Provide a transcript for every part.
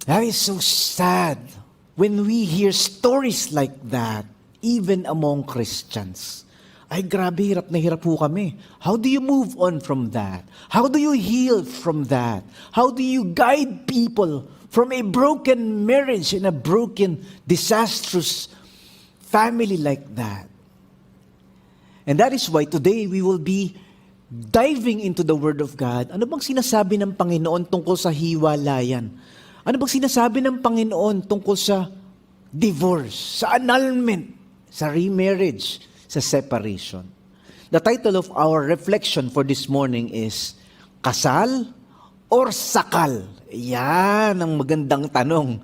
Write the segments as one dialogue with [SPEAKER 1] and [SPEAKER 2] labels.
[SPEAKER 1] That is so sad when we hear stories like that, even among Christians. Ay, grabe, hirap na hirap po kami. How do you move on from that? How do you heal from that? How do you guide people from a broken marriage and a broken, disastrous family like that? And that is why today we will be diving into the Word of God. Ano bang sinasabi ng Panginoon tungkol sa hiwalayan? Ano bang sinasabi ng Panginoon tungkol sa divorce, sa annulment, sa remarriage, sa separation? The title of our reflection for this morning is Kasal or Sakal? Yan ang magandang tanong.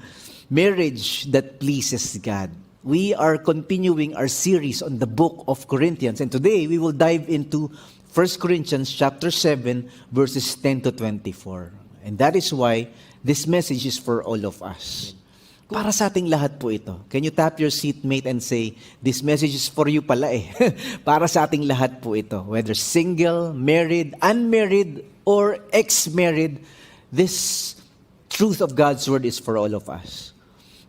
[SPEAKER 1] Marriage that pleases God. We are continuing our series on the book of Corinthians, and today we will dive into 1 Corinthians chapter 7 verses 10 to 24. And that is why this message is for all of us. Para sa ating lahat po ito. Can you tap your seatmate and say, this message is for you pala eh. Para sa ating lahat po ito. Whether single, married, unmarried, or ex-married, this truth of God's Word is for all of us.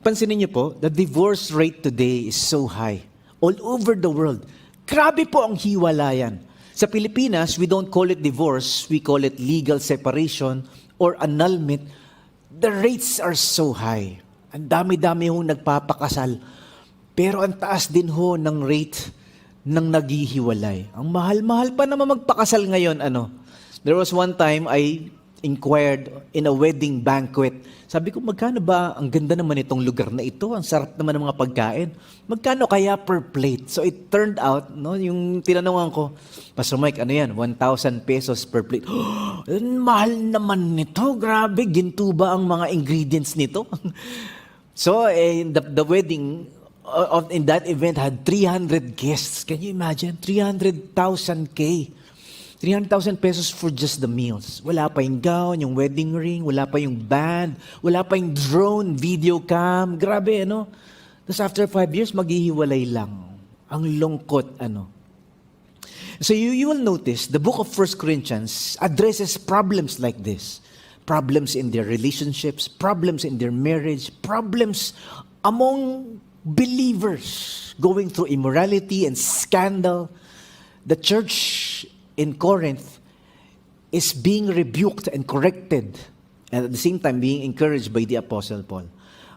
[SPEAKER 1] Pansinin niyo po, the divorce rate today is so high. All over the world. Grabe po ang hiwalayan. Sa Pilipinas, we don't call it divorce. We call it legal separation or annulment. The rates are so high. Ang dami-dami hong nagpapakasal. Pero ang taas din ho ng rate ng naghihiwalay. Ang mahal-mahal pa naman magpakasal ngayon. There was one time I inquired in a wedding banquet. Sabi ko, magkano ba? Ang ganda naman itong lugar na ito. Ang sarap naman ng mga pagkain. Magkano kaya per plate? So it turned out, yung tinanungan ko, Pastor Mike, ano yan? 1,000 pesos per plate. Mahal naman nito. Grabe, ginto ba ang mga ingredients nito? So the wedding in that event had 300 guests. Can you imagine? 300,000 pesos for just the meals. Wala pa yung gown, yung wedding ring, wala pa yung band, wala pa yung drone, video cam. Grabe, Tapos after 5 years, maghihiwalay lang. Ang lungkot, So you will notice, the book of 1 Corinthians addresses problems like this. Problems in their relationships, problems in their marriage, problems among believers going through immorality and scandal. The church in Corinth is being rebuked and corrected, and at the same time being encouraged by the Apostle Paul.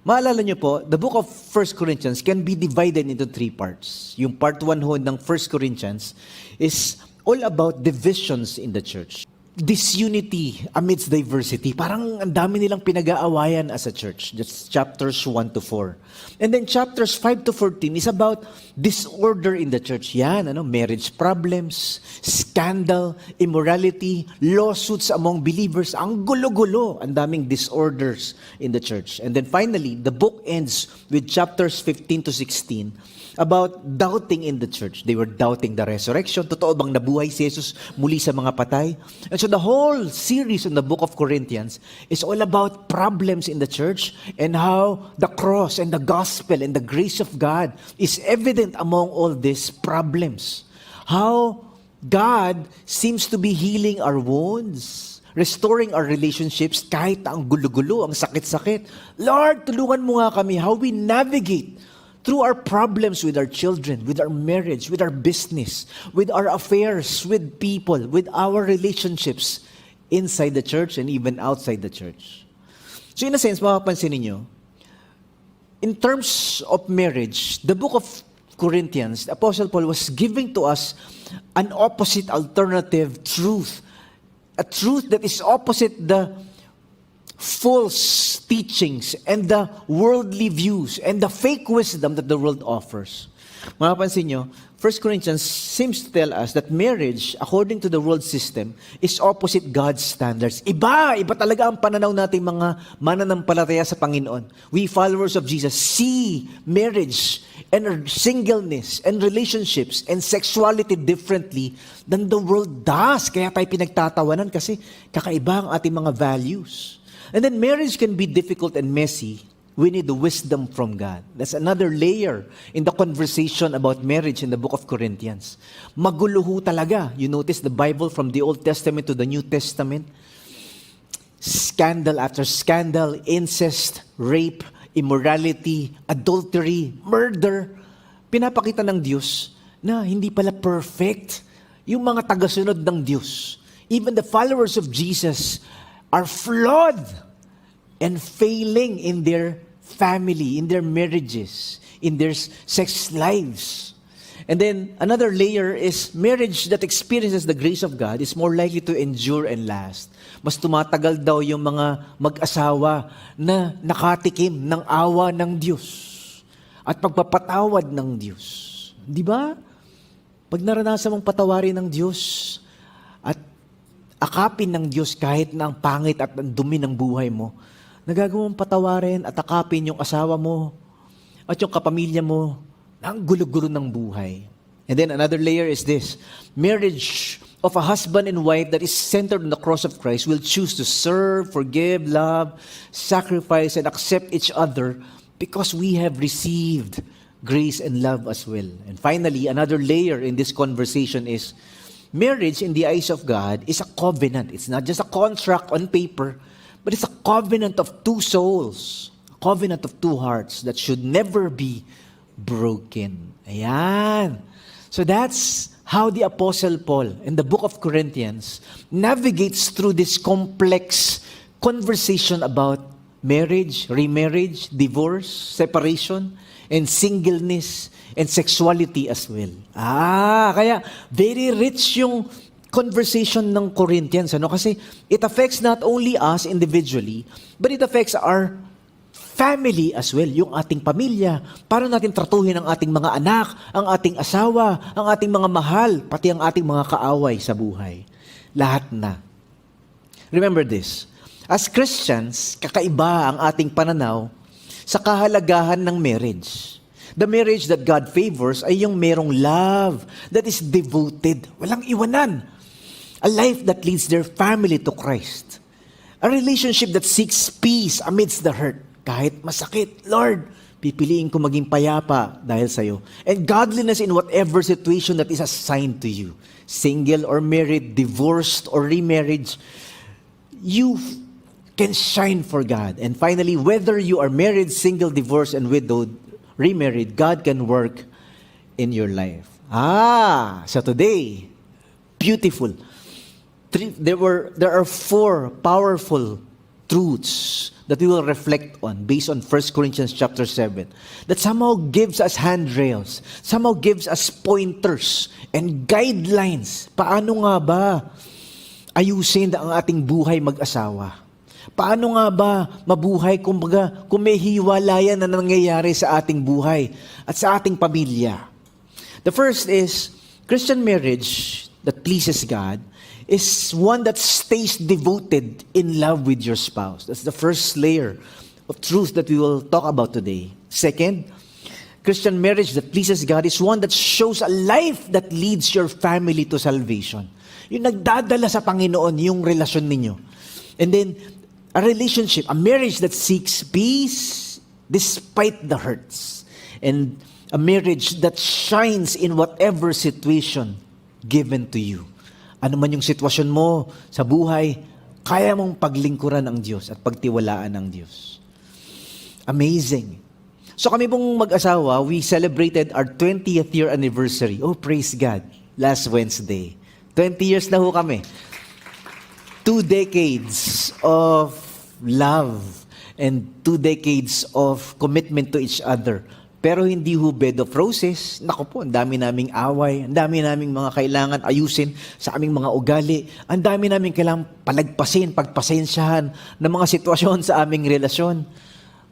[SPEAKER 1] Maalala niyo po, the book of 1 Corinthians can be divided into 3 parts. Yung part 1 ho ng 1 Corinthians is all about divisions in the church. Disunity amidst diversity. Parang ang dami nilang pinag-aawayan as a church. That's chapters 1 to 4. And then chapters 5 to 14 is about disorder in the church. Yan, marriage problems, scandal, immorality, lawsuits among believers. Ang gulo-gulo. Ang daming disorders in the church. And then finally, the book ends with chapters 15 to 16 about doubting in the church. They were doubting the resurrection. Totoo bang nabuhay si Jesus muli sa mga patay? And so the whole series in the book of Corinthians is all about problems in the church and how the cross and the gospel and the grace of God is evident among all these problems. How God seems to be healing our wounds, restoring our relationships kahit ang gulo-gulo, ang sakit-sakit. Lord, tulungan mo nga kami how we navigate through our problems with our children, with our marriage, with our business, with our affairs, with people, with our relationships inside the church and even outside the church. So in a sense, mapapansin niyo, in terms of marriage, the book of Corinthians, the Apostle Paul was giving to us an opposite alternative truth. A truth that is opposite the false teachings and the worldly views and the fake wisdom that the world offers. Mapapansin nyo, 1 Corinthians seems to tell us that marriage, according to the world system, is opposite God's standards. Iba talaga ang pananaw nating mga mananampalataya sa Panginoon. We followers of Jesus see marriage and singleness and relationships and sexuality differently than the world does. Kaya tayo pinagtatawanan kasi kakaiba ang ating mga values. And then marriage can be difficult and messy. We need the wisdom from God. That's another layer in the conversation about marriage in the book of Corinthians. Magulo talaga. You notice the Bible from the Old Testament to the New Testament. scandal after scandal, incest, rape, immorality, adultery, murder. Pinapakita ng Diyos na hindi pala perfect yung mga tagasunod ng Diyos. Even the followers of Jesus are flawed and failing in their family, in their marriages, in their sex lives. And then another layer is marriage that experiences the grace of God is more likely to endure and last. Mas tumatagal daw yung mga mag-asawa na nakatikim ng awa ng Diyos at pagpapatawad ng Diyos. Di ba? Pag naranasan mong patawarin ng Diyos at akapin ng Diyos kahit na ang pangit at ang dumi ng buhay mo, nagagawang patawarin at akapin yung asawa mo at yung kapamilya mo na ang gulo-gulo ng buhay. And then another layer is this. Marriage of a husband and wife that is centered on the cross of Christ will choose to serve, forgive, love, sacrifice, and accept each other because we have received grace and love as well. And finally, another layer in this conversation is marriage in the eyes of God is a covenant. It's not just a contract on paper, but it's a covenant of two souls, a covenant of two hearts that should never be broken. Ayan. So that's how the Apostle Paul in the book of Corinthians navigates through this complex conversation about marriage, remarriage, divorce, separation, and singleness, and sexuality as well. Kaya very rich yung conversation ng Corinthians. Kasi it affects not only us individually, but it affects our family as well, yung ating pamilya. Paano natin tratuhin ang ating mga anak, ang ating asawa, ang ating mga mahal, pati ang ating mga kaaway sa buhay. Lahat na. Remember this, as Christians, kakaiba ang ating pananaw sa kahalagahan ng marriage. The marriage that God favors ay yung merong love that is devoted, walang iwanan. A life that leads their family to Christ. A relationship that seeks peace amidst the hurt. Kahit masakit, Lord, pipiliin ko maging payapa dahil sa'yo. And godliness in whatever situation that is assigned to you. Single or married, divorced or remarriage, you can shine for God. And finally, whether you are married, single, divorced, and widowed, remarried, God can work in your life. So today, beautiful. There are four powerful truths that we will reflect on based on 1 Corinthians chapter 7 that somehow gives us handrails, somehow gives us pointers and guidelines. Paano nga ba ayusin ang ating buhay mag-asawa? Paano nga ba mabuhay kung may hiwalayan na nangyayari sa ating buhay at sa ating pamilya? The first is, Christian marriage that pleases God is one that stays devoted in love with your spouse. That's the first layer of truth that we will talk about today. Second, Christian marriage that pleases God is one that shows a life that leads your family to salvation. Yung nagdadala sa Panginoon, yung relasyon ninyo. And then, a relationship, a marriage that seeks peace despite the hurts. And a marriage that shines in whatever situation given to you. Ano man yung sitwasyon mo sa buhay, kaya mong paglingkuran ang Diyos at pagtiwalaan ng Diyos. Amazing. So kami pong mag-asawa, we celebrated our 20th year anniversary. Oh, praise God. Last Wednesday. 20 years na ho kami. 2 decades of love and 2 decades of commitment to each other. Pero hindi ho bed of roses. Naku po, ang dami naming away, ang dami naming mga kailangan ayusin sa aming mga ugali, ang dami naming kailangan pagpasensyahan ng mga sitwasyon sa aming relasyon.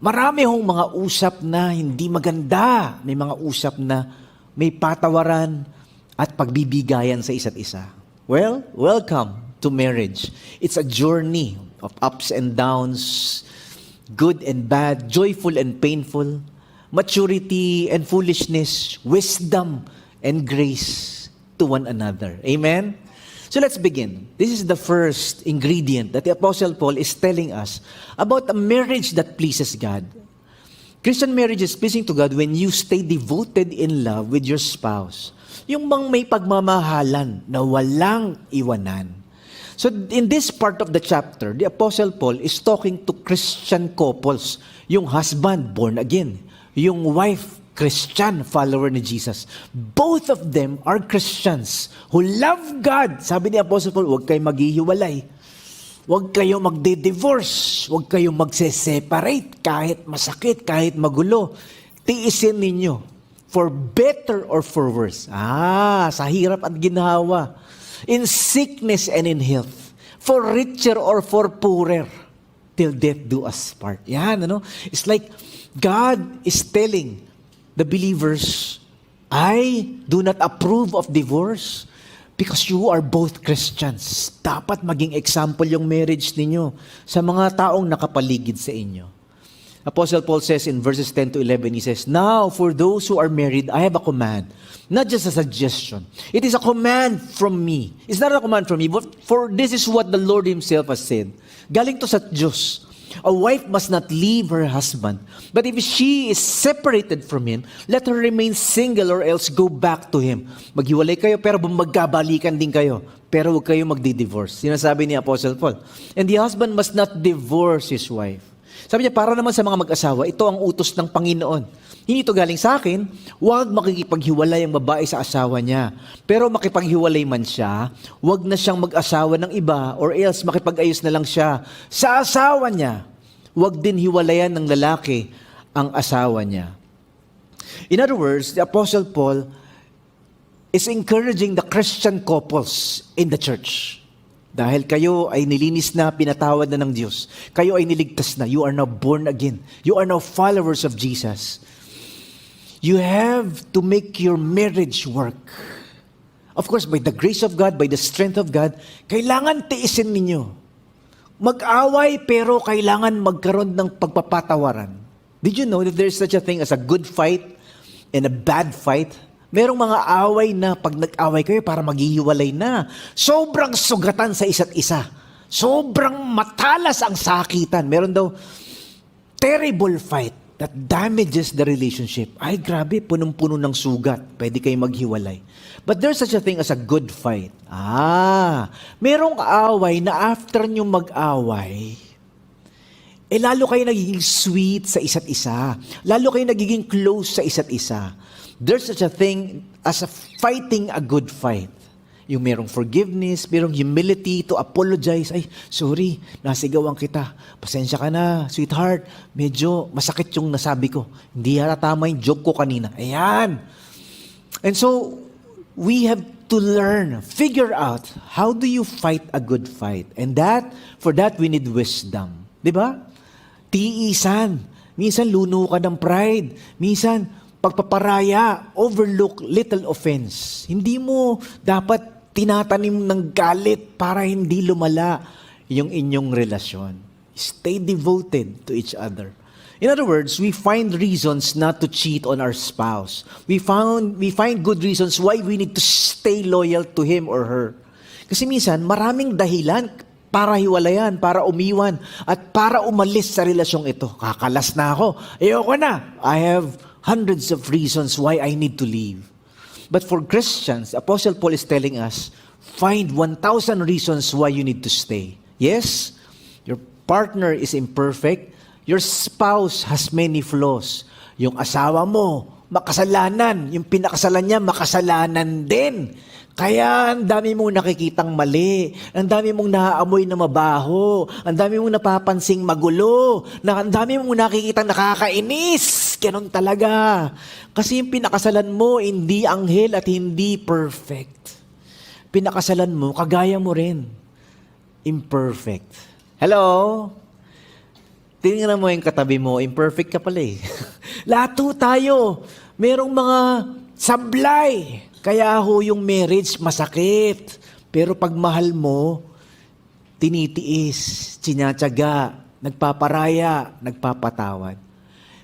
[SPEAKER 1] Marami hong mga usap na hindi maganda. May mga usap na may patawaran at pagbibigayan sa isa't isa. Well, welcome to marriage. It's a journey of ups and downs, good and bad, joyful and painful, maturity and foolishness, wisdom and grace to one another. Amen? So let's begin. This is the first ingredient that the Apostle Paul is telling us about a marriage that pleases God. Christian marriage is pleasing to God when you stay devoted in love with your spouse. Yung bang may pagmamahalan na walang iwanan. So in this part of the chapter, the Apostle Paul is talking to Christian couples. Yung husband, born again. Yung wife, Christian, follower ni Jesus. Both of them are Christians who love God. Sabi ni Apostle Paul, huwag kayong maghihiwalay. Huwag kayong magde-divorce. Huwag kayong magse-separate kahit masakit, kahit magulo. Tiisin ninyo for better or for worse. Sa hirap at ginhawa. In sickness and in health. For richer or for poorer. Till death do us part. Yan, ano? It's like God is telling the believers, I do not approve of divorce because you are both Christians. Dapat maging example yung marriage ninyo sa mga taong nakapaligid sa inyo. Apostle Paul says in verses 10 to 11, he says, now for those who are married, I have a command. Not just a suggestion. It is a command from me. It's not a command from me, but for this is what the Lord Himself has said. Galing to sa Diyos. A wife must not leave her husband. But if she is separated from him, let her remain single or else go back to him. Maghiwalay kayo pero magkabalikan din kayo. Pero huwag kayo magdi-divorce. Sinasabi ni Apostle Paul. And the husband must not divorce his wife. Sabi niya, para naman sa mga mag-asawa, ito ang utos ng Panginoon. Hindi ito galing sa akin, huwag makikipaghiwalay ang babae sa asawa niya. Pero makipaghiwalay man siya, huwag na siyang mag-asawa ng iba or else makipag-ayos na lang siya sa asawa niya. Huwag din hiwalayan ng lalaki ang asawa niya. In other words, the Apostle Paul is encouraging the Christian couples in the church. Dahil kayo ay nilinis na, pinatawad na ng Diyos. Kayo ay niligtas na. You are now born again. You are now followers of Jesus. You have to make your marriage work. Of course, by the grace of God, by the strength of God, kailangan tiisin ninyo. Mag-away pero kailangan magkaroon ng pagpapatawaran. Did you know that there is such a thing as a good fight and a bad fight? Merong mga away na pag nag-away kayo para maghihiwalay na. Sobrang sugatan sa isa't isa. Sobrang matalas ang sakitan. Meron daw terrible fight that damages the relationship. Ay, grabe, punong-puno ng sugat. Pwede kayo maghiwalay. But there's such a thing as a good fight. Merong away na after nyo mag-away, lalo kayo nagiging sweet sa isa't isa. Lalo kayo nagiging close sa isa't isa. There's such a thing as a fighting a good fight. Yung merong forgiveness, merong humility to apologize. Ay, sorry, nasigawan kita. Pasensya ka na, sweetheart. Medyo masakit yung nasabi ko. Hindi yata tama yung joke ko kanina. Ayan. And so, we have to learn, figure out, how do you fight a good fight? And for that, we need wisdom. Diba? Tiisan. Minsan, luno ka ng pride. Minsan, pagpaparaya, overlook little offense. Hindi mo dapat tinatanim ng galit para hindi lumala yung inyong relasyon. Stay devoted to each other. In other words, we find reasons not to cheat on our spouse. We find good reasons why we need to stay loyal to him or her. Kasi minsan, maraming dahilan para hiwalayan, para umiwan, at para umalis sa relasyong ito. Kakalas na ako. Ayoko na. I have hundreds of reasons why I need to leave. But for Christians, Apostle Paul is telling us, find 1,000 reasons why you need to stay. Yes, your partner is imperfect. Your spouse has many flaws. Yung asawa mo, makasalanan. Yung pinakasalan niya, makasalanan din. Kaya ang dami mong nakikitang mali, ang dami mong naaamoy na mabaho, ang dami mong napapansing magulo, ang dami mong nakikitang nakakainis. Ganon talaga. Kasi yung pinakasalan mo, hindi anghel at hindi perfect. Pinakasalan mo, kagaya mo rin. Imperfect. Hello? Tingnan mo yung katabi mo, imperfect ka pala eh. Lahat tayo, merong mga sablay. Kaya ho yung marriage masakit. Pero pag mahal mo, tinitiis, tinatyaga, nagpaparaya, nagpapatawad.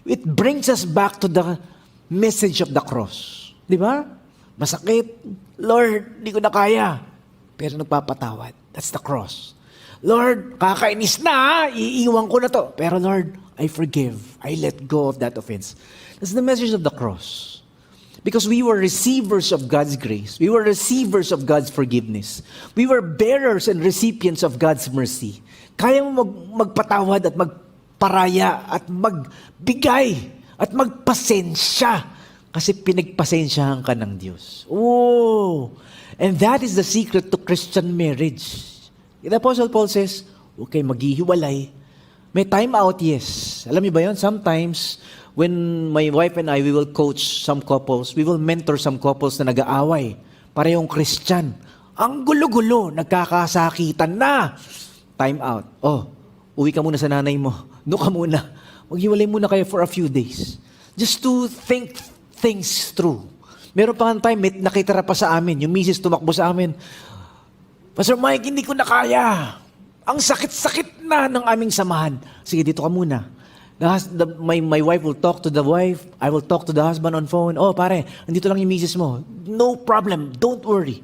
[SPEAKER 1] It brings us back to the message of the cross. Di ba? Masakit. Lord, di ko na kaya. Pero nagpapatawad. That's the cross. Lord, kakainis na, iiwan ko na to. Pero Lord, I forgive. I let go of that offense. That's the message of the cross. Because we were receivers of God's grace. We were receivers of God's forgiveness. We were bearers and recipients of God's mercy. Kaya mo magpatawad at magparaya at magbigay at magpasensya kasi pinagpasensyahan ka ng Diyos. Oh! And that is the secret to Christian marriage. The Apostle Paul says, huwag kayo maghihiwalay. May time out, yes. Alam niyo ba yun? Sometimes, when my wife and I, we will coach some couples, we will mentor some couples na nag-aaway. Parehong Christian. Ang gulo-gulo, nagkakasakitan na. Time out. Oh, uwi ka muna sa nanay mo. Doon ka muna. Maghiwalay muna kayo for a few days. Just to think things through. Meron pa nga time, may nakitira pa sa amin. Yung misis tumakbo sa amin. Pastor Mike, hindi ko na kaya. Ang sakit-sakit na ng aming samahan. Sige, dito ka muna. My wife will talk to the wife. I will talk to the husband on phone. Oh, pare, andito lang yung misis mo. No problem. Don't worry.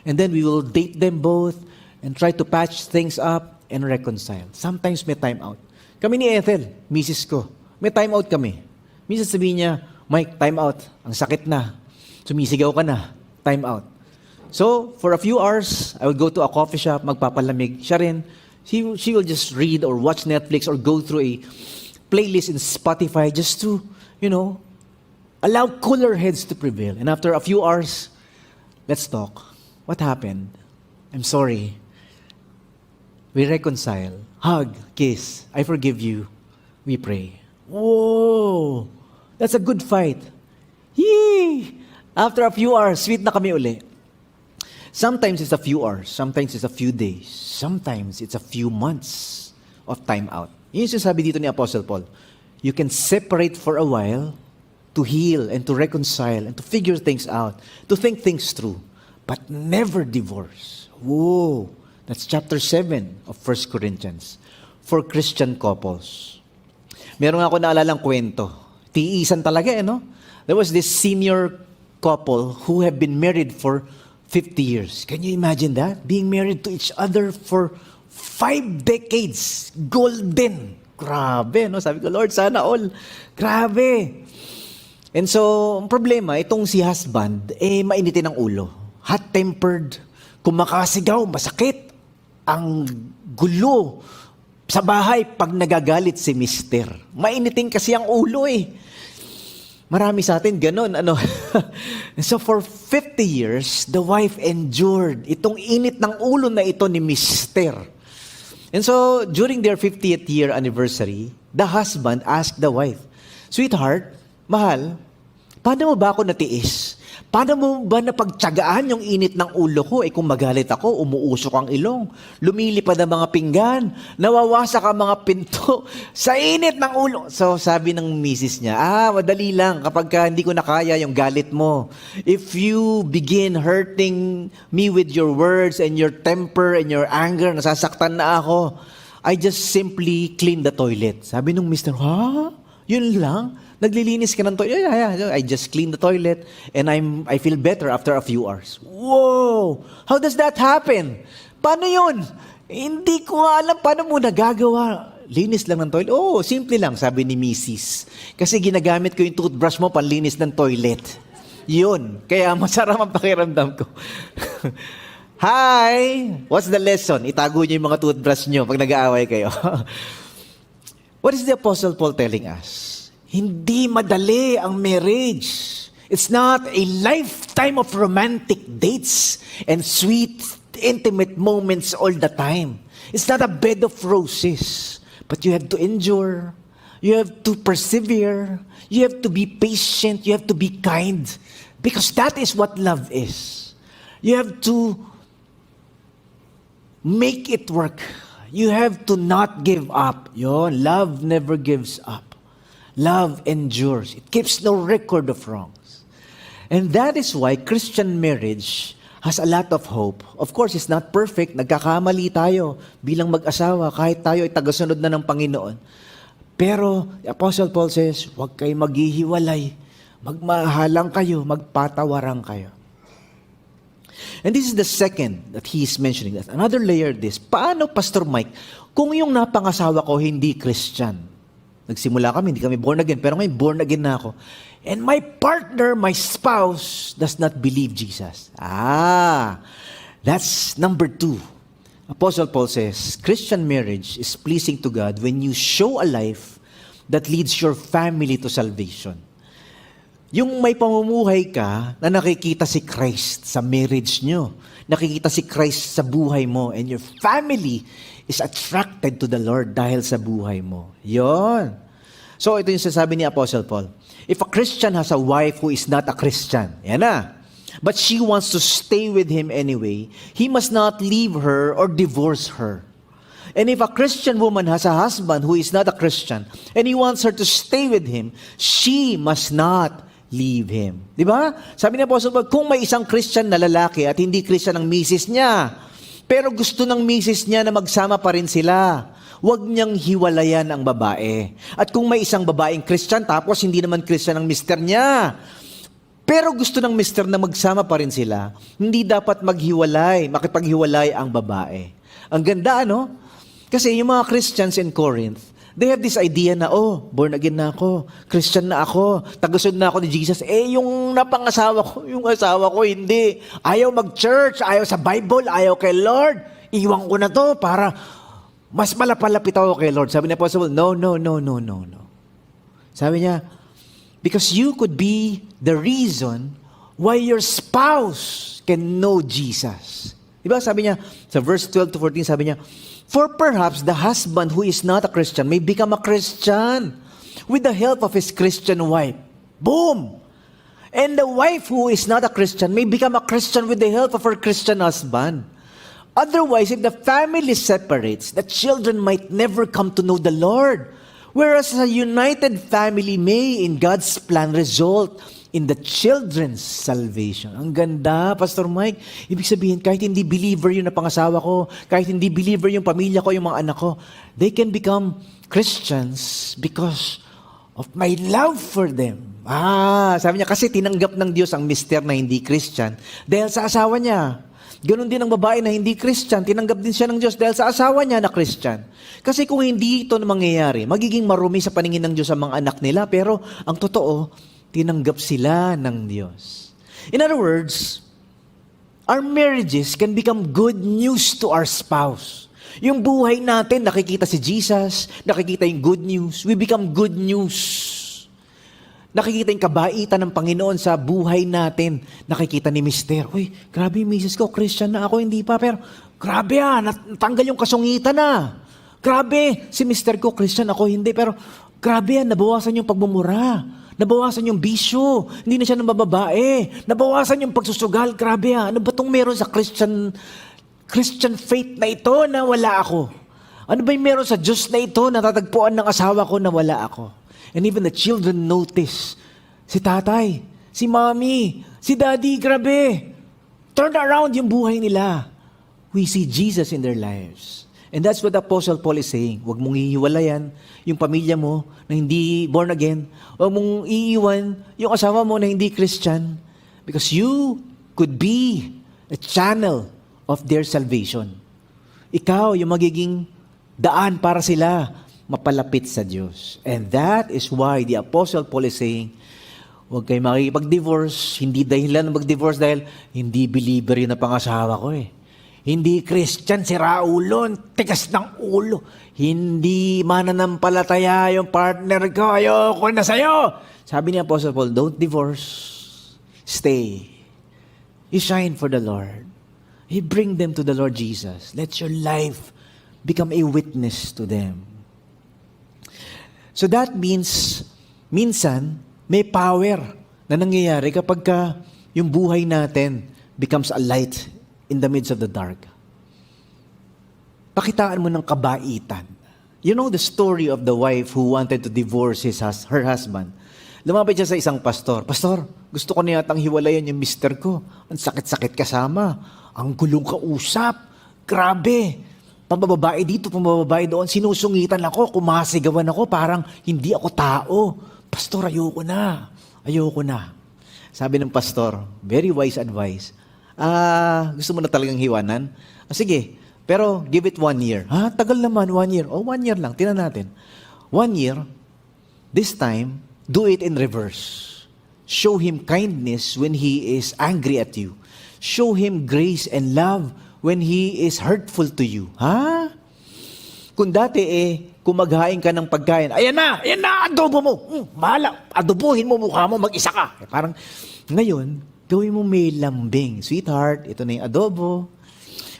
[SPEAKER 1] And then we will date them both and try to patch things up and reconcile. Sometimes may time out. Kami ni Ethel, misis ko, may time out kami. Minsan sabihin niya, Mike, time out. Ang sakit na. Sumisigaw ka na. Time out. So, for a few hours, I will go to a coffee shop, magpapalamig. Siya rin, she will just read or watch Netflix or go through a playlist in Spotify just to, allow cooler heads to prevail. And after a few hours, let's talk. What happened? I'm sorry. We reconcile. Hug, kiss. I forgive you. We pray. Whoa! That's a good fight. Yee! After a few hours, sweet na kami uli. Sometimes it's a few hours. Sometimes it's a few days. Sometimes it's a few months of time out. Yun yung sinasabi dito ni Apostle Paul. You can separate for a while to heal and to reconcile and to figure things out, to think things through, but never divorce. Whoa! That's chapter 7 of 1 Corinthians for Christian couples. Meron ako naalalang kwento. Tiisan talaga, no? There was this senior couple who have been married for 50 years. Can you imagine that? Being married to each other for 5 decades. Golden. Grabe, no? Sabi ko, Lord, sana all. Grabe. And so, ang problema, itong si husband, mainitin ang ulo. Hot-tempered. Kumakasigaw, masakit. Ang gulo sa bahay pag nagagalit si mister. Mainitin kasi ang ulo Marami sa atin ganun, So for 50 years, the wife endured itong init ng ulo na ito ni mister. And so, during their 50th year anniversary, the husband asked the wife, Sweetheart, mahal, paano mo ba ako natiis? Paano mo ba napagtyagaan yung init ng ulo ko? Kung magalit ako, umuusok ang ilong, lumilipad ang mga pinggan, nawawasak ang mga pinto sa init ng ulo. So, sabi ng misis niya, madali lang kapag hindi ko na kaya yung galit mo. If you begin hurting me with your words and your temper and your anger, nasasaktan na ako, I just simply clean the toilet. Sabi nung mister, Yun lang? Naglilinis ka ng toilet? Yeah. I just clean the toilet and I feel better after a few hours. Whoa! How does that happen? Paano yun? Hindi ko alam paano mo nagagawa. Linis lang ng toilet? Oh, simple lang, sabi ni Mrs. Kasi ginagamit ko yung toothbrush mo panlinis ng toilet. Yun. Kaya masarap ang pakiramdam ko. Hi! What's the lesson? Itago niyo yung mga toothbrush niyo pag nag-aaway kayo. What is the Apostle Paul telling us? Hindi madali ang marriage. It's not a lifetime of romantic dates and sweet, intimate moments all the time. It's not a bed of roses. But you have to endure. You have to persevere. You have to be patient. You have to be kind. Because that is what love is. You have to make it work. You have to not give up. Love never gives up. Love endures. It keeps no record of wrongs. And that is why Christian marriage has a lot of hope. Of course, it's not perfect. Nagkakamali tayo bilang mag-asawa kahit tayo ay tagasunod na ng Panginoon. Pero, Apostle Paul says, huwag kayo maghihiwalay. Magmahalang kayo, magpatawaran kayo. And this is the second that he is mentioning. That another layer this. Paano, Pastor Mike, kung yung napangasawa ko hindi Christian? Nagsimula kami, hindi kami born again, pero ngayon born again na ako. and my partner, my spouse, does not believe Jesus. That's number 2. Apostle Paul says, Christian marriage is pleasing to God when you show a life that leads your family to salvation. Yung may pamumuhay ka na nakikita si Christ sa marriage nyo, nakikita si Christ sa buhay mo, and your family is attracted to the Lord dahil sa buhay mo. Yon. So ito yung sasabi ni Apostle Paul. If a Christian has a wife who is not a Christian, yan na, but she wants to stay with him anyway, he must not leave her or divorce her. And if a Christian woman has a husband who is not a Christian, and he wants her to stay with him, she must not leave him. Di ba? Sabi ni Apostle Paul, kung may isang Christian na lalaki at hindi Christian ang misis niya, pero gusto ng misis niya na magsama pa rin sila, huwag niyang hiwalayan ang babae. At kung may isang babaeng Christian, tapos hindi naman Christian ang mister niya, pero gusto ng mister na magsama pa rin sila, hindi dapat makipaghiwalay ang babae. Ang ganda, ano? Kasi yung mga Christians in Corinth, they have this idea na, born again na ako, Christian na ako, tagasunod na ako ni Jesus. Yung napangasawa ko, yung asawa ko, hindi. Ayaw mag-church, ayaw sa Bible, ayaw kay Lord. Iwan ko na to para mas malapalapit ako kay Lord. Sabi ni Apostle, no. Sabi niya, because you could be the reason why your spouse can know Jesus. Diba? Sabi niya, sa verse 12 to 14, sabi niya, for perhaps the husband who is not a Christian may become a Christian with the help of his Christian wife. Boom! And the wife who is not a Christian may become a Christian with the help of her Christian husband. Otherwise, if the family separates, the children might never come to know the Lord. Whereas a united family may, in God's plan, result in the children's salvation. Ang ganda, Pastor Mike. Ibig sabihin, kahit hindi believer yung napangasawa ko, kahit hindi believer yung pamilya ko, yung mga anak ko, they can become Christians because of my love for them. Sabi niya, kasi tinanggap ng Diyos ang mister na hindi Christian dahil sa asawa niya. Ganon din ang babae na hindi Christian, tinanggap din siya ng Diyos dahil sa asawa niya na Christian. Kasi kung hindi ito na mangyayari, magiging marumi sa paningin ng Diyos ang mga anak nila, pero ang totoo, tinanggap sila ng Diyos. In other words, our marriages can become good news to our spouse. Yung buhay natin, nakikita si Jesus, nakikita yung good news, we become good news. Nakikita yung kabaitan ng Panginoon sa buhay natin. Nakikita ni Mister, uy, grabe yung misis ko, Christian na ako, hindi pa, pero grabe natanggal yung kasungitan na. Grabe, si Mister ko, Christian ako, hindi, pero grabe nabawasan yung pagmumura. Nabawasan yung bisyo. Hindi na siya ng babae. Nabawasan yung pagsusugal. Grabe ano ba itong meron sa Christian faith na ito na wala ako? Ano ba yung meron sa Diyos na ito na tatagpuan ng asawa ko na wala ako? And even the children notice, si tatay, si mommy, si daddy, grabe. Turn around yung buhay nila. We see Jesus in their lives. And that's what the Apostle Paul is saying. Huwag mong hihiwalayan yung pamilya mo na hindi born again. Huwag mong iiwan yung asawa mo na hindi Christian. Because you could be a channel of their salvation. Ikaw yung magiging daan para sila mapalapit sa Diyos. And that is why the Apostle Paul is saying, huwag kayo makikipag-divorce. Hindi dahilan mag-divorce dahil hindi believer yun na pangasawa ko Hindi Christian, sira ulo, tigas ng ulo. Hindi mananampalataya yung partner ko, ayoko na sa'yo. Sabi ni Apostle Paul, don't divorce. Stay. You shine for the Lord. You bring them to the Lord Jesus. Let your life become a witness to them. So that means, minsan, may power na nangyayari kapag yung buhay natin becomes a light in the midst of the dark. Pakitaan mo ng kabaitan. You know the story of the wife who wanted to divorce her husband. Lumapit siya sa isang pastor. Pastor, gusto ko na yatang hiwalayan yung mister ko. Ang sakit-sakit kasama. Ang gulong kausap. Grabe. Pambababae dito, pambababae doon. Sinusungitan ako, kumasigawan ako. Parang hindi ako tao. Pastor, ayoko na. Ayoko na. Sabi ng pastor, very wise advice. Gusto mo na talagang hiwanan? Sige, pero give it 1 year. Tagal naman, 1 year. 1 year lang, tingnan natin. 1 year, this time, do it in reverse. Show him kindness when he is angry at you. Show him grace and love when he is hurtful to you. Ha? Kung dati kung maghain ka ng pagkain, ayan na, adobo mo. Bahala, adobohin mo mukha mo, mag-isa ka. Parang, ngayon, gawin mo may lambing. Sweetheart, ito na yung adobo.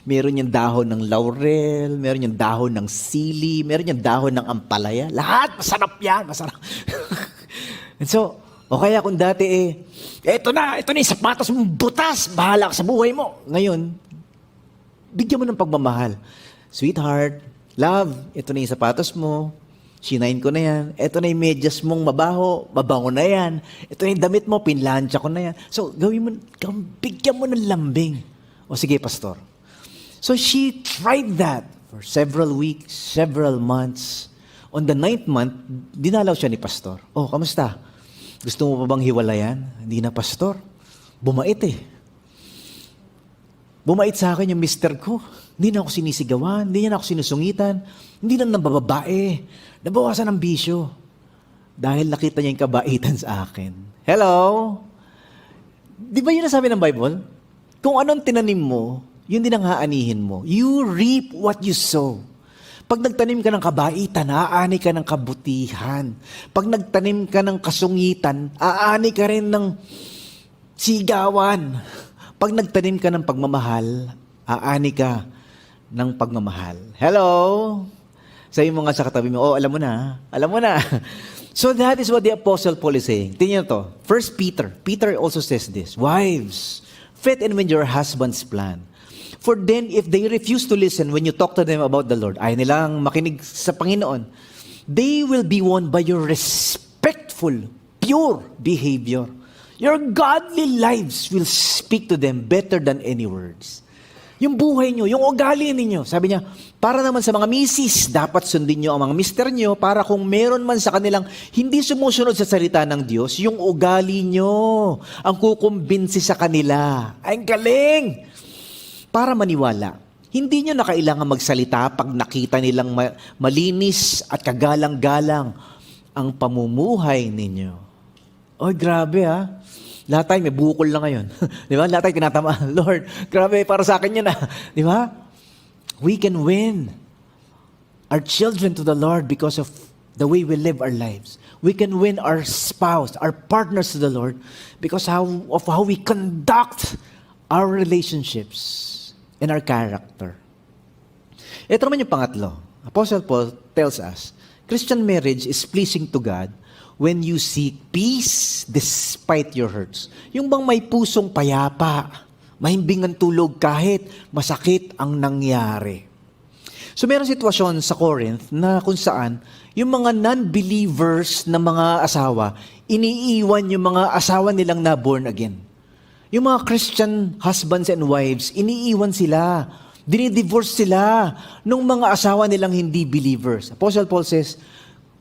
[SPEAKER 1] Meron yung dahon ng laurel, meron yung dahon ng sili, meron yung dahon ng ampalaya. Lahat, masarap yan, masarap. And so, o kaya kung dati eto na yung sapatos mong butas, bahala ka sa buhay mo. Ngayon, bigyan mo ng pagmamahal. Sweetheart, love, ito na yung sapatos mo, sinain ko na yan. Ito na yung medyas mong mabango na yan. Ito na yung damit mo, pinlansya ko na yan. So, bigyan mo ng lambing. O sige, pastor. So she tried that for several weeks, several months. On the 9th month, dinalaw siya ni pastor. Oh, kamusta? Gusto mo pa bang hiwalayan? Hindi na, pastor. Bumait Bumait sa akin yung mister ko. Hindi na ako sinisigawan, hindi niya na ako sinusungitan, hindi na nabababae. Nabawasan ng bisyo. Dahil nakita niya yung kabaitan sa akin. Hello? Di ba yun nasabi ng Bible? Kung anong tinanim mo, yun din ang haanihin mo. You reap what you sow. Pag nagtanim ka ng kabaitan, aani ka ng kabutihan. Pag nagtanim ka ng kasungitan, aani ka rin ng sigawan. Pag nagtanim ka ng pagmamahal, aani ka ng pagmamahal. Hello? Sabi mo nga sa katabi mo, alam mo na. So that is what the Apostle Paul is saying. Tingnan to. First Peter. Peter also says this, wives, fit in with your husband's plan. For then, if they refuse to listen when you talk to them about the Lord, ayaw nilang makinig sa Panginoon, they will be won by your respectful, pure behavior. Your godly lives will speak to them better than any words. Yung buhay nyo, yung ugali ninyo, sabi niya, para naman sa mga misis, dapat sundin nyo ang mga mister nyo para kung meron man sa kanilang hindi sumusunod sa salita ng Diyos, yung ugali nyo ang kukumbinsi sa kanila. Ay, galing! Para maniwala, hindi nyo na kailangan magsalita pag nakita nilang malinis at kagalang-galang ang pamumuhay ninyo. Oy, grabe ha. Lahat tayo may bukol na ngayon. Di ba? Lahat tayo tinatamaan. Lord, grabe, para sa akin yun Di ba? We can win our children to the Lord because of the way we live our lives. We can win our spouse, our partners to the Lord because of how we conduct our relationships and our character. Ito naman yung pangatlo. Apostle Paul tells us, Christian marriage is pleasing to God when you seek peace despite your hurts. Yung bang may pusong payapa, mahimbing ang tulog kahit masakit ang nangyari. So meron sitwasyon sa Corinth na kung saan yung mga non-believers na mga asawa, iniiwan yung mga asawa nilang na born again. Yung mga Christian husbands and wives, iniiwan sila, dinidivorce sila nung mga asawa nilang hindi believers. Apostle Paul says,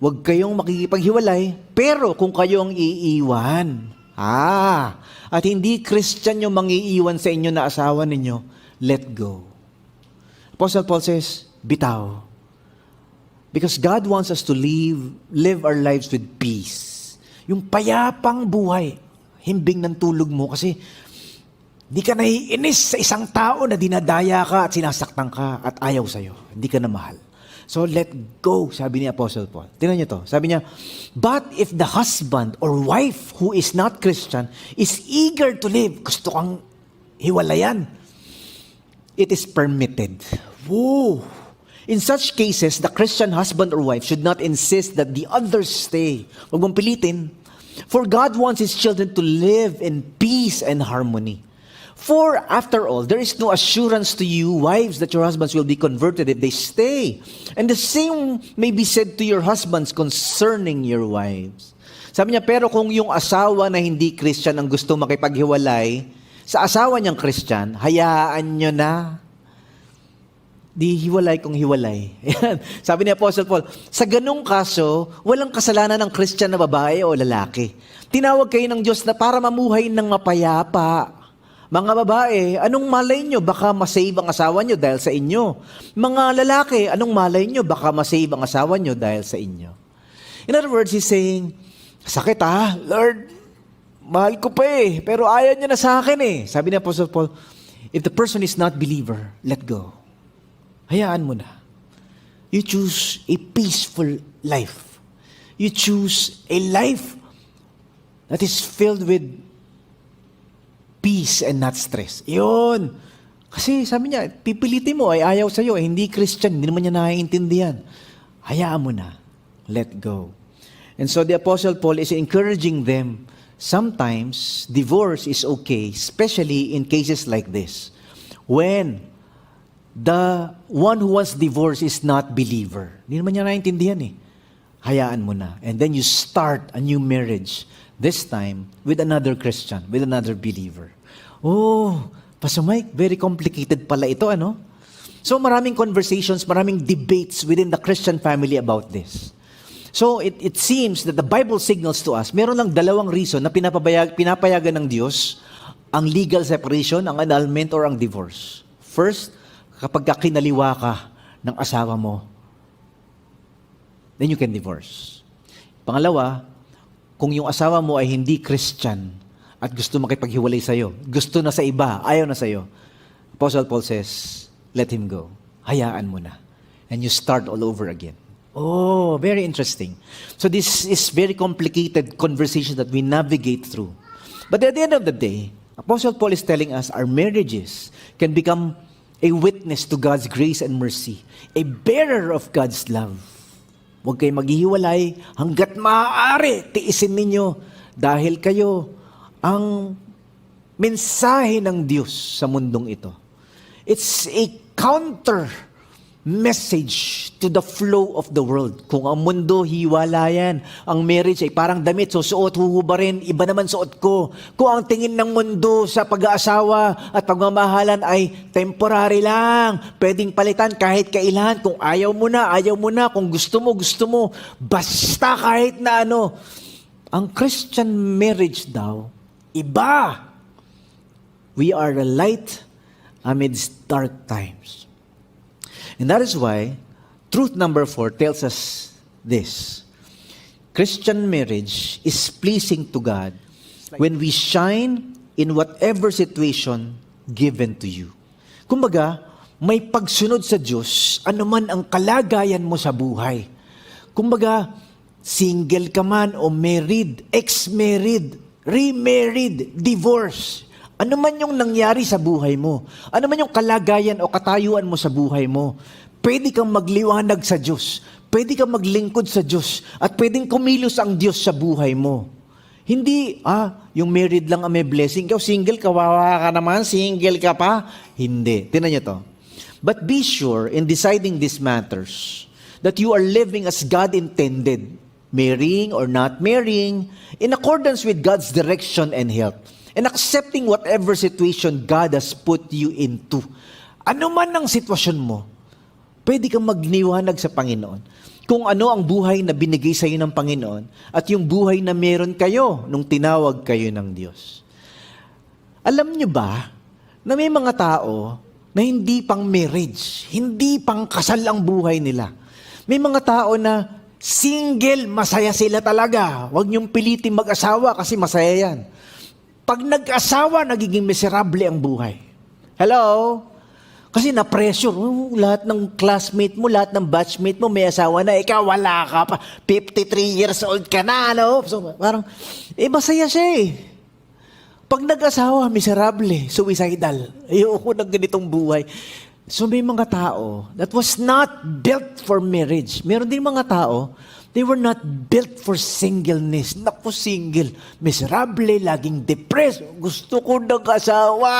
[SPEAKER 1] huwag kayong makikipaghiwalay, pero kung kayo ang iiwan, at hindi Christian yung mangiiwan sa inyo na asawa ninyo, let go. Apostle Paul says, bitaw. Because God wants us to live our lives with peace. Yung payapang buhay, himbing ng tulog mo kasi di ka naiinis sa isang tao na dinadaya ka at sinasaktan ka at ayaw sa'yo. Hindi ka na mahal. So let go, sabi ni Apostle Paul. Tingnan niyo to. Sabi niya, but if the husband or wife who is not Christian is eager to live, gusto kang hiwalayan, it is permitted. Whoa! In such cases, the Christian husband or wife should not insist that the others stay. Huwag mong pilitin. For God wants His children to live in peace and harmony. For after all, there is no assurance to you, wives, that your husbands will be converted if they stay. And the same may be said to your husbands concerning your wives. Sabi niya, pero kung yung asawa na hindi Christian ang gusto makipaghiwalay, sa asawa niyang Christian, hayaan niyo na. Di hiwalay kung hiwalay. Sabi ni Apostle Paul, sa ganung kaso, walang kasalanan ng Christian na babae o lalaki. Tinawag kayo ng Diyos na para mamuhay ng mapayapa. Mga babae, anong malay nyo? Baka masave ang asawa nyo dahil sa inyo. Mga lalaki, anong malay nyo? Baka masave ang asawa nyo dahil sa inyo. In other words, he's saying, sakit Lord, mahal ko pa eh, pero ayaw niya na sa akin eh. Sabi ni Apostle Paul, if the person is not believer, let go. Hayaan mo na. You choose a peaceful life. You choose a life that is filled with peace and not stress. Yun. Kasi sabi niya, pipilitin mo ay ayaw sa'yo, hindi Christian, hindi naman niya naiintindihan. Hayaan mo na. Let go. And so the Apostle Paul is encouraging them, sometimes divorce is okay, especially in cases like this. When the one who wants divorce is not believer. Hindi naman niya naiintindihan eh. Hayaan mo na. And then you start a new marriage. This time, with another Christian, with another believer. Oh, Pastor Mike, very complicated pala ito, ano? So maraming conversations, maraming debates within the Christian family about this. So it seems that the Bible signals to us, meron lang dalawang reason na pinapayagan ng Diyos ang legal separation, ang annulment, or ang divorce. First, kapag kinaliwa ka ng asawa mo, then you can divorce. Pangalawa, kung yung asawa mo ay hindi Christian at gusto makipaghiwalay sa'yo, gusto na sa iba, ayaw na sa'yo, Apostle Paul says, let him go. Hayaan mo na. And you start all over again. Oh, very interesting. So this is very complicated conversation that we navigate through. But at the end of the day, Apostle Paul is telling us our marriages can become a witness to God's grace and mercy, a bearer of God's love. Huwag kayo maghihiwalay hanggat maaari, tiisin ninyo dahil kayo ang mensahe ng Diyos sa mundong ito. It's a counter message to the flow of the world. Kung ang mundo, hiwalayan. Ang marriage ay parang damit, so suot, huhubarin, iba naman suot ko. Kung ang tingin ng mundo sa pag-aasawa at pagmamahalan ay temporary lang, pwedeng palitan kahit kailan. Kung ayaw mo na, ayaw mo na. Kung gusto mo, gusto mo. Basta kahit na ano. Ang Christian marriage daw, iba. We are the light amidst dark times. And that is why truth number 4 tells us this. Christian marriage is pleasing to God when we shine in whatever situation given to you. Kumbaga, may pagsunod sa Diyos, anuman ang kalagayan mo sa buhay. Kumbaga, single ka man o married, ex-married, remarried, divorce. Ano man yung nangyari sa buhay mo, ano man yung kalagayan o katayuan mo sa buhay mo, pwede kang magliwanag sa Diyos, pwede kang maglingkod sa Diyos, at pwedeng kumilos ang Diyos sa buhay mo. Hindi, yung married lang ang may blessing. Ikaw single, kawawa ka naman, single ka pa. Hindi. Tingnan niyo to. But be sure in deciding these matters that you are living as God intended, marrying or not marrying, in accordance with God's direction and help. And accepting whatever situation God has put you into. Ano man ang sitwasyon mo, pwede kang magniwanag sa Panginoon. Kung ano ang buhay na binigay sa iyo ng Panginoon at yung buhay na meron kayo nung tinawag kayo ng Diyos. Alam niyo ba na may mga tao na hindi pang marriage, hindi pang kasal ang buhay nila. May mga tao na single, masaya sila talaga. Huwag niyong pilitin mag-asawa kasi masaya yan. Pag nag-asawa, nagiging miserable ang buhay. Hello? Kasi na-pressure. Lahat ng classmate mo, lahat ng batchmate mo, may asawa na. Ikaw, wala ka pa. 53 years old ka na, ano? So, parang, masaya siya eh. Pag nag-asawa, miserable, suicidal. Ayoko ng ganitong buhay. So may mga tao that was not built for marriage. Meron din mga tao, they were not built for singleness. Naku, single. Miserable, laging depressed. Gusto ko nag-asawa.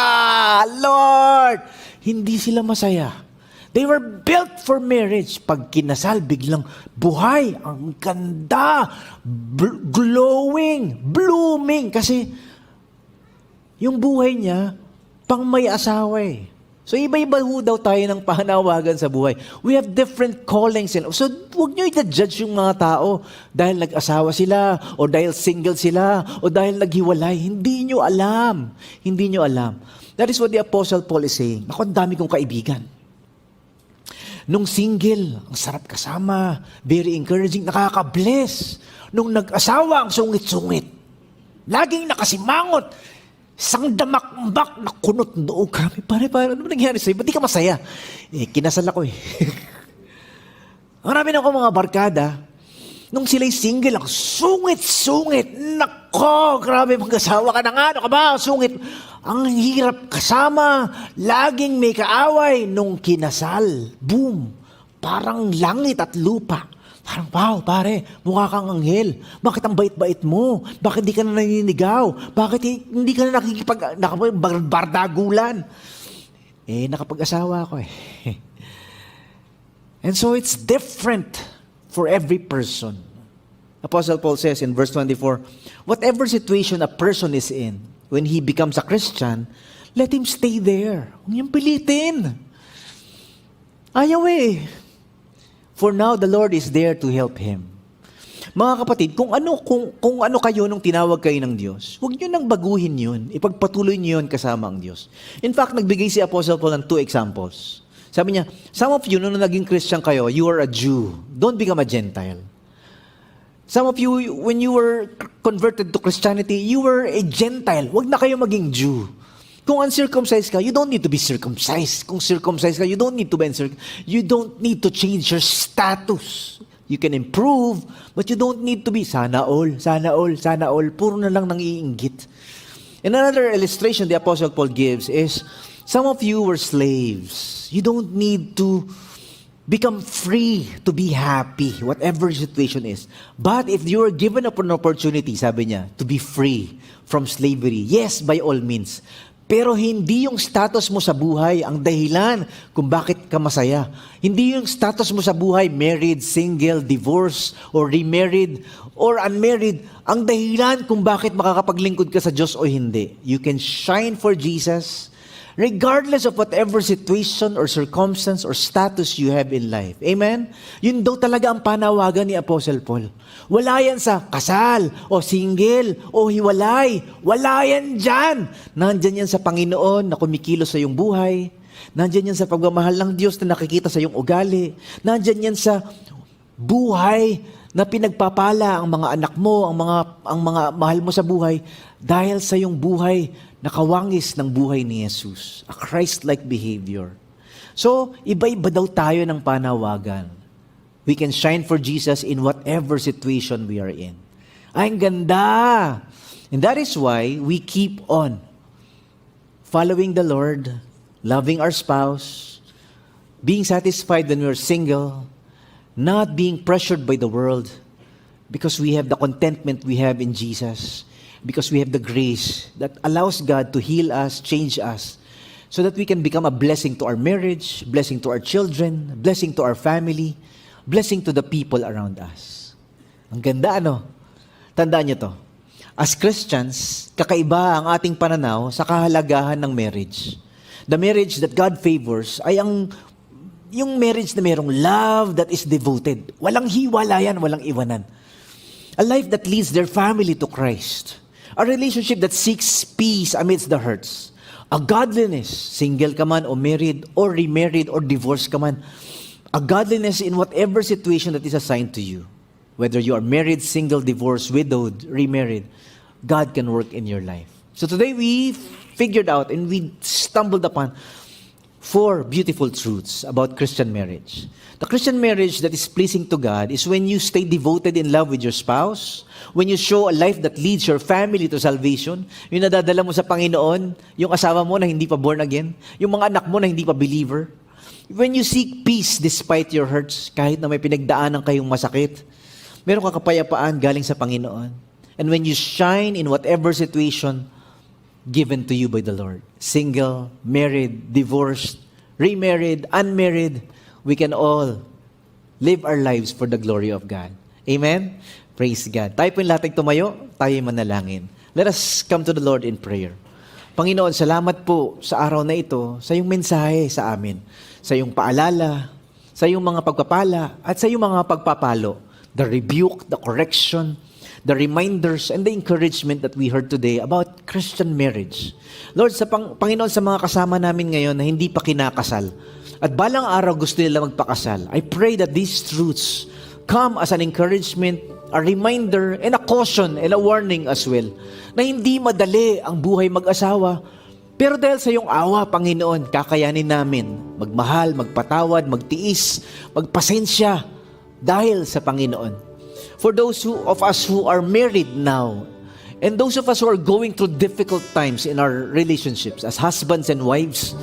[SPEAKER 1] Lord! Hindi sila masaya. They were built for marriage. Pag kinasal, biglang buhay. Ang ganda. Glowing. Blooming. Kasi yung buhay niya, pang may asawa eh. So, iba-iba ho daw tayo ng panawagan sa buhay. We have different callings. So, huwag nyo i-judge yung mga tao dahil nag-asawa sila, o dahil single sila, o dahil naghiwalay. Hindi nyo alam. Hindi nyo alam. That is what the Apostle Paul is saying. Ako, ang dami kong kaibigan. Nung single, ang sarap kasama, very encouraging, nakaka-bless. Nung nag-asawa, ang sungit-sungit. Laging nakasimangot. Isang damakbak na kunot noo. Grabe, pare, ano ba nangyari sa'yo? Ba't di ka masaya? Kinasal ako eh. Marami na ako mga barkada. Nung sila'y single, ang sungit-sungit. Nako, grabe, mag-asawa ka na nga. Ano ka ba? Sungit. Ang hirap kasama. Laging may kaaway. Nung kinasal, boom. Parang langit at lupa. Parang, wow, pare, mukha kang anghel. Bakit ang bait-bait mo? Bakit di ka na naninigaw? Bakit hindi ka na nakikipagbardagulan? Nakapag-asawa ako eh. And so it's different for every person. Apostle Paul says in verse 24, whatever situation a person is in, when he becomes a Christian, let him stay there. Huwag niyang pilitin. Ayaw eh. For now, the Lord is there to help him. Mga kapatid, kung ano kayo nung tinawag kayo ng Diyos, huwag nyo nang baguhin yun. Ipagpatuloy nyo yun kasama ang Diyos. In fact, nagbigay si Apostle Paul ng 2 examples. Sabi niya, some of you, nung naging Christian kayo, you are a Jew. Don't become a Gentile. Some of you, when you were converted to Christianity, you were a Gentile. Huwag na kayo maging Jew. Kung uncircumcised ka, you don't need to be circumcised. Kung circumcised ka, you don't need to be uncircumcised. You don't need to change your status. You can improve, but you don't need to be sana all. Puro na lang nang iinggit. And another illustration the Apostle Paul gives is, some of you were slaves. You don't need to become free to be happy, whatever situation is. But if you are given an opportunity, sabi niya, to be free from slavery, yes, by all means. Pero hindi yung status mo sa buhay ang dahilan kung bakit ka masaya. Hindi yung status mo sa buhay, married, single, divorced, or remarried, or unmarried, ang dahilan kung bakit makakapaglingkod ka sa Diyos o hindi. You can shine for Jesus regardless of whatever situation or circumstance or status you have in life. Amen? Yun daw talaga ang panawagan ni Apostle Paul. Wala yan sa kasal, o single, o hiwalay. Wala yan dyan. Nandyan yan sa Panginoon na kumikilos sa iyong buhay. Nandyan yan sa pagmamahal ng Diyos na nakikita sa iyong ugali. Nandyan yan sa buhay na pinagpapala ang mga anak mo, ang mga mahal mo sa buhay dahil sa iyong buhay nakawangis ng buhay ni Jesus. A Christ-like behavior. So, iba-iba daw tayo ng panawagan. We can shine for Jesus in whatever situation we are in. Ay, ang ganda! And that is why we keep on following the Lord, loving our spouse, being satisfied when we're single, not being pressured by the world, because we have the contentment we have in Jesus, because we have the grace that allows God to heal us, change us, so that we can become a blessing to our marriage, blessing to our children, blessing to our family, blessing to the people around us. Ang ganda, ano? Tandaan niyo to. As Christians, kakaiba ang ating pananaw sa kahalagahan ng marriage. The marriage that God favors ay yung marriage na mayroong love that is devoted. Walang hiwalayan, walang iwanan. A life that leads their family to Christ. A relationship that seeks peace amidst the hurts. A godliness, single ka man o married or remarried or divorced ka man. A godliness in whatever situation that is assigned to you. Whether you are married, single, divorced, widowed, remarried, God can work in your life. So today we figured out and we stumbled upon 4 beautiful truths about Christian marriage. The Christian marriage that is pleasing to God is when you stay devoted in love with your spouse, when you show a life that leads your family to salvation, yung nadadala mo sa Panginoon, yung asawa mo na hindi pa born again, yung mga anak mo na hindi pa believer, when you seek peace despite your hurts, kahit na may pinagdaanan kayong masakit, meron kang kapayapaan galing sa Panginoon. And when you shine in whatever situation given to you by the Lord, single, married, divorced, remarried, unmarried, we can all live our lives for the glory of God. Amen? Praise God. Tayo po yung lahat tumayo, tayo yung manalangin. Let us come to the Lord in prayer. Panginoon, salamat po sa araw na ito, sa iyong mensahe sa amin, sa iyong paalala, sa iyong mga pagpapala, at sa iyong mga pagpapalo, the rebuke, the correction, the reminders, and the encouragement that we heard today about Christian marriage. Lord, sa Panginoon, sa mga kasama namin ngayon na hindi pa kinakasal, at balang araw gusto nila magpakasal, I pray that these truths come as an encouragement a reminder and a caution and a warning as well na hindi madali ang buhay mag-asawa. Pero dahil sa iyong awa, Panginoon, kakayanin namin magmahal, magpatawad, magtiis, magpasensya dahil sa Panginoon. For those of us who are married now, and those of us who are going through difficult times in our relationships as husbands and wives,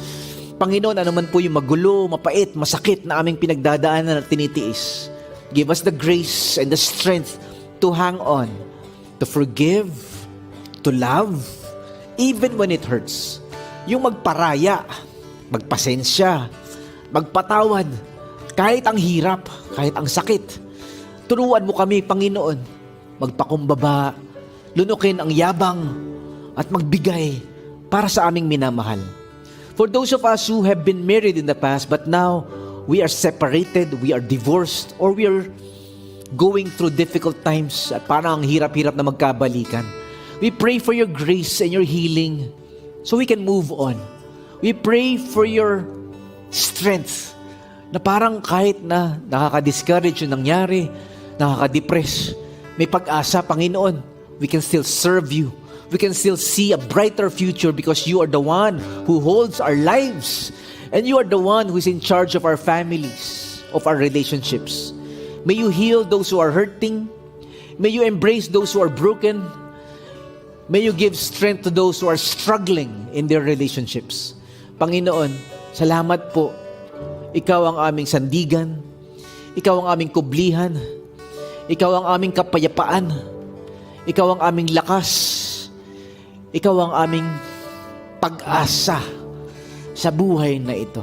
[SPEAKER 1] Panginoon, ano man po yung magulo, mapait, masakit na aming pinagdadaanan at tinitiis, give us the grace and the strength to hang on, to forgive, to love, even when it hurts. Yung magparaya, magpasensya, magpatawad, kahit ang hirap, kahit ang sakit. Turuan mo kami, Panginoon, magpakumbaba, lunukin ang yabang, at magbigay para sa aming minamahal. For those of us who have been married in the past, but now we are separated, we are divorced, or we are going through difficult times at parang ang hirap-hirap na magkabalikan, we pray for your grace and your healing so we can move on. We pray for your strength na parang kahit na nakaka-discourage yung nangyari, nakaka-depress, may pag-asa, Panginoon. We can still serve you. We can still see a brighter future because you are the one who holds our lives. And you are the one who is in charge of our families, of our relationships. May you heal those who are hurting. May you embrace those who are broken. May you give strength to those who are struggling in their relationships. Panginoon, salamat po. Ikaw ang aming sandigan. Ikaw ang aming kublihan. Ikaw ang aming kapayapaan. Ikaw ang aming lakas. Ikaw ang aming pag-asa sa buhay na ito.